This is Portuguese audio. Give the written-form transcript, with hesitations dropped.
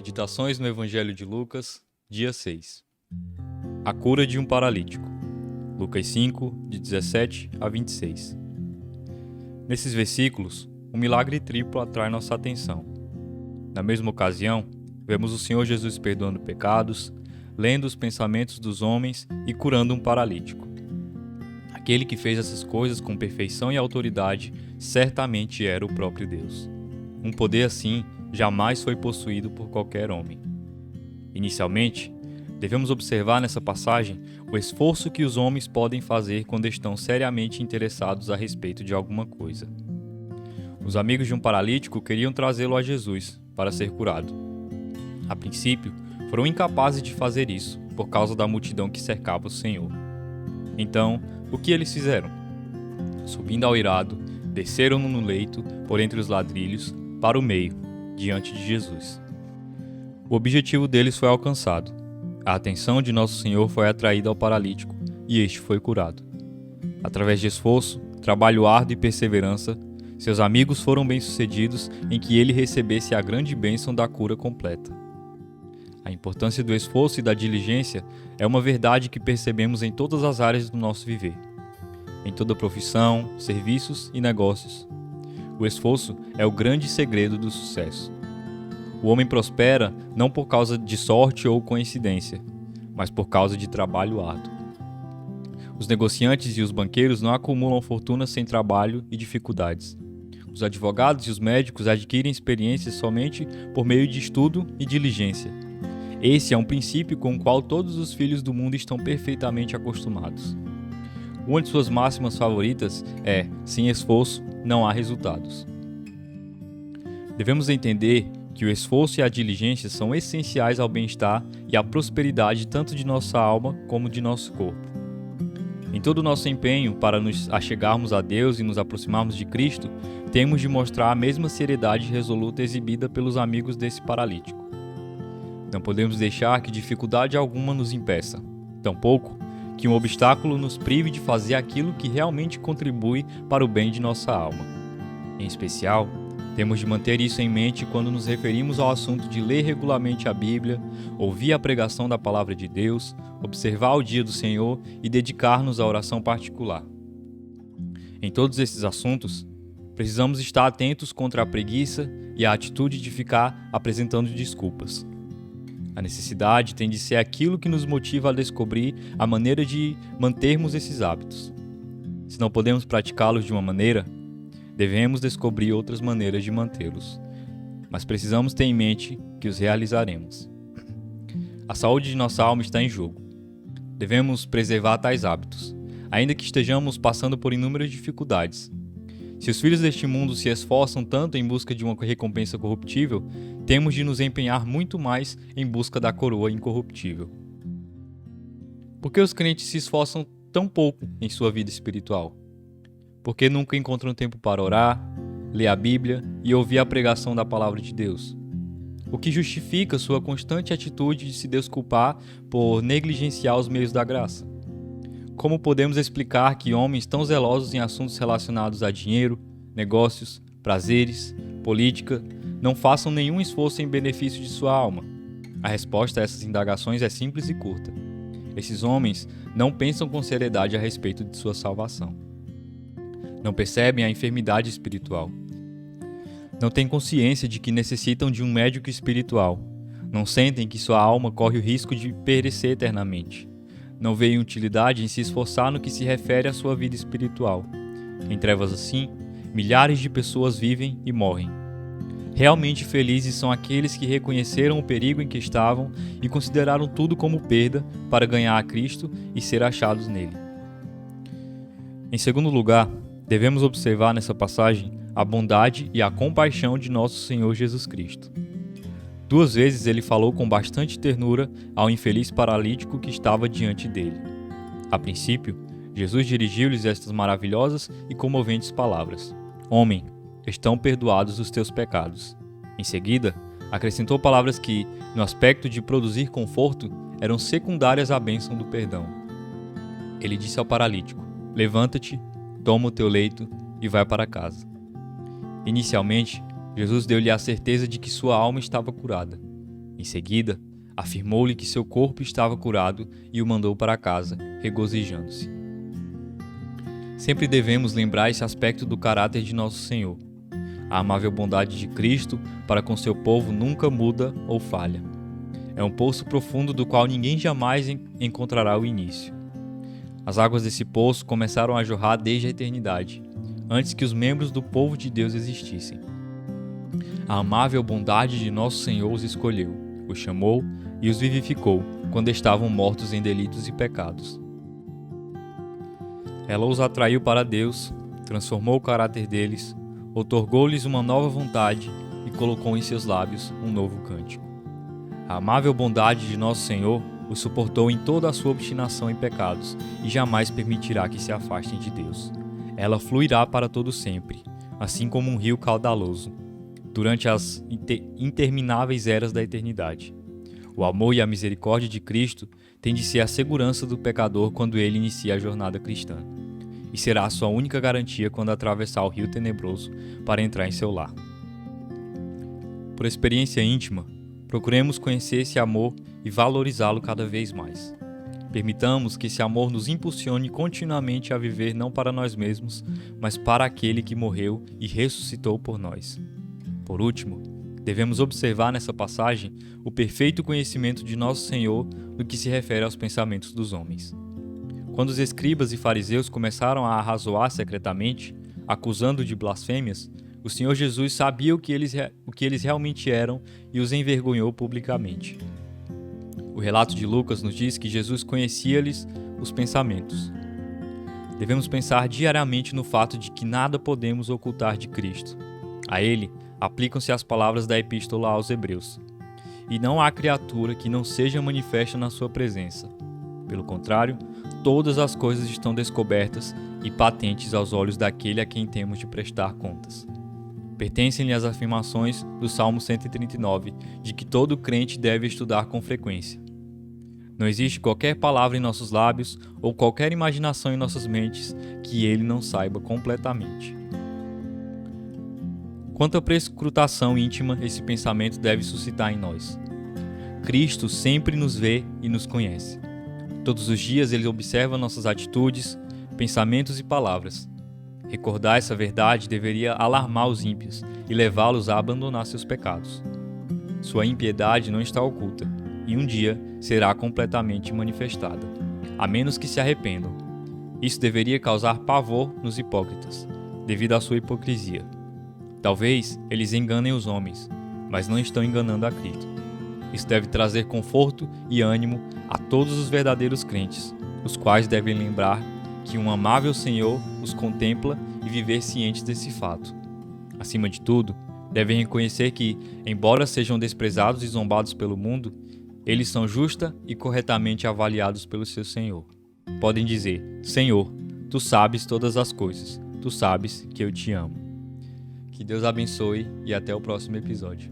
Meditações no Evangelho de Lucas, dia 6. A cura de um paralítico. Lucas 5, de 17 a 26. Nesses versículos, um milagre triplo atrai nossa atenção. Na mesma ocasião, vemos o Senhor Jesus perdoando pecados, lendo os pensamentos dos homens e curando um paralítico. Aquele que fez essas coisas com perfeição e autoridade certamente era o próprio Deus. Um poder assim jamais foi possuído por qualquer homem. Inicialmente, devemos observar nessa passagem o esforço que os homens podem fazer quando estão seriamente interessados a respeito de alguma coisa. Os amigos de um paralítico queriam trazê-lo a Jesus para ser curado. A princípio, foram incapazes de fazer isso por causa da multidão que cercava o Senhor. Então, o que eles fizeram? Subindo ao eirado, desceram-no no leito, por entre os ladrilhos, para o meio, diante de Jesus. O objetivo deles foi alcançado. A atenção de Nosso Senhor foi atraída ao paralítico e este foi curado. Através de esforço, trabalho árduo e perseverança, seus amigos foram bem-sucedidos em que ele recebesse a grande bênção da cura completa. A importância do esforço e da diligência é uma verdade que percebemos em todas as áreas do nosso viver. Em toda profissão, serviços e negócios. O esforço é o grande segredo do sucesso. O homem prospera não por causa de sorte ou coincidência, mas por causa de trabalho árduo. Os negociantes e os banqueiros não acumulam fortuna sem trabalho e dificuldades. Os advogados e os médicos adquirem experiências somente por meio de estudo e diligência. Esse é um princípio com o qual todos os filhos do mundo estão perfeitamente acostumados. Uma de suas máximas favoritas é: sem esforço, não há resultados. Devemos entender que o esforço e a diligência são essenciais ao bem-estar e à prosperidade tanto de nossa alma como de nosso corpo. Em todo o nosso empenho para nos achegarmos a Deus e nos aproximarmos de Cristo, temos de mostrar a mesma seriedade resoluta exibida pelos amigos desse paralítico. Não podemos deixar que dificuldade alguma nos impeça, tampouco que um obstáculo nos prive de fazer aquilo que realmente contribui para o bem de nossa alma. Em especial, temos de manter isso em mente quando nos referimos ao assunto de ler regularmente a Bíblia, ouvir a pregação da Palavra de Deus, observar o dia do Senhor e dedicar-nos à oração particular. Em todos esses assuntos, precisamos estar atentos contra a preguiça e a atitude de ficar apresentando desculpas. A necessidade tem de ser aquilo que nos motiva a descobrir a maneira de mantermos esses hábitos. Se não podemos praticá-los de uma maneira, devemos descobrir outras maneiras de mantê-los, mas precisamos ter em mente que os realizaremos. A saúde de nossa alma está em jogo. Devemos preservar tais hábitos, ainda que estejamos passando por inúmeras dificuldades. Se os filhos deste mundo se esforçam tanto em busca de uma recompensa corruptível, temos de nos empenhar muito mais em busca da coroa incorruptível. Por que os crentes se esforçam tão pouco em sua vida espiritual? Por que nunca encontram tempo para orar, ler a Bíblia e ouvir a pregação da Palavra de Deus? O que justifica sua constante atitude de se desculpar por negligenciar os meios da graça? Como podemos explicar que homens tão zelosos em assuntos relacionados a dinheiro, negócios, prazeres, política, não façam nenhum esforço em benefício de sua alma? A resposta a essas indagações é simples e curta. Esses homens não pensam com seriedade a respeito de sua salvação. Não percebem a enfermidade espiritual. Não têm consciência de que necessitam de um médico espiritual. Não sentem que sua alma corre o risco de perecer eternamente. Não veem utilidade em se esforçar no que se refere à sua vida espiritual. Em trevas assim, milhares de pessoas vivem e morrem. Realmente felizes são aqueles que reconheceram o perigo em que estavam e consideraram tudo como perda para ganhar a Cristo e ser achados nele. Em segundo lugar, devemos observar nessa passagem a bondade e a compaixão de nosso Senhor Jesus Cristo. 2 vezes ele falou com bastante ternura ao infeliz paralítico que estava diante dele. A princípio, Jesus dirigiu-lhes estas maravilhosas e comoventes palavras: Homem, estão perdoados os teus pecados. Em seguida, acrescentou palavras que, no aspecto de produzir conforto, eram secundárias à bênção do perdão. Ele disse ao paralítico: Levanta-te, toma o teu leito e vai para casa. Inicialmente, Jesus deu-lhe a certeza de que sua alma estava curada. Em seguida, afirmou-lhe que seu corpo estava curado e o mandou para casa, regozijando-se. Sempre devemos lembrar esse aspecto do caráter de nosso Senhor. A amável bondade de Cristo para com seu povo nunca muda ou falha. É um poço profundo do qual ninguém jamais encontrará o início. As águas desse poço começaram a jorrar desde a eternidade, antes que os membros do povo de Deus existissem. A amável bondade de nosso Senhor os escolheu, os chamou e os vivificou quando estavam mortos em delitos e pecados. Ela os atraiu para Deus, transformou o caráter deles, outorgou-lhes uma nova vontade e colocou em seus lábios um novo cântico. A amável bondade de nosso Senhor os suportou em toda a sua obstinação em pecados e jamais permitirá que se afastem de Deus. Ela fluirá para todo sempre, assim como um rio caudaloso, durante as intermináveis eras da eternidade. O amor e a misericórdia de Cristo têm de ser a segurança do pecador quando ele inicia a jornada cristã, e será a sua única garantia quando atravessar o rio tenebroso para entrar em seu lar. Por experiência íntima, procuremos conhecer esse amor e valorizá-lo cada vez mais. Permitamos que esse amor nos impulsione continuamente a viver não para nós mesmos, mas para aquele que morreu e ressuscitou por nós. Por último, devemos observar nessa passagem o perfeito conhecimento de nosso Senhor no que se refere aos pensamentos dos homens. Quando os escribas e fariseus começaram a arrazoar secretamente, acusando de blasfêmias, o Senhor Jesus sabia o que eles realmente eram e os envergonhou publicamente. O relato de Lucas nos diz que Jesus conhecia-lhes os pensamentos. Devemos pensar diariamente no fato de que nada podemos ocultar de Cristo. A Ele aplicam-se as palavras da Epístola aos Hebreus. E não há criatura que não seja manifesta na sua presença. Pelo contrário, todas as coisas estão descobertas e patentes aos olhos daquele a quem temos de prestar contas. Pertencem-lhe as afirmações do Salmo 139, de que todo crente deve estudar com frequência. Não existe qualquer palavra em nossos lábios ou qualquer imaginação em nossas mentes que ele não saiba completamente. Quanto à prescrutação íntima esse pensamento deve suscitar em nós? Cristo sempre nos vê e nos conhece. Todos os dias ele observa nossas atitudes, pensamentos e palavras. Recordar essa verdade deveria alarmar os ímpios e levá-los a abandonar seus pecados. Sua impiedade não está oculta, e um dia será completamente manifestada, a menos que se arrependam. Isso deveria causar pavor nos hipócritas, devido à sua hipocrisia. Talvez eles enganem os homens, mas não estão enganando a Cristo. Isso deve trazer conforto e ânimo a todos os verdadeiros crentes, os quais devem lembrar que um amável Senhor os contempla e viver cientes desse fato. Acima de tudo, devem reconhecer que, embora sejam desprezados e zombados pelo mundo, eles são justa e corretamente avaliados pelo seu Senhor. Podem dizer: Senhor, Tu sabes todas as coisas, Tu sabes que eu te amo. Que Deus abençoe e até o próximo episódio.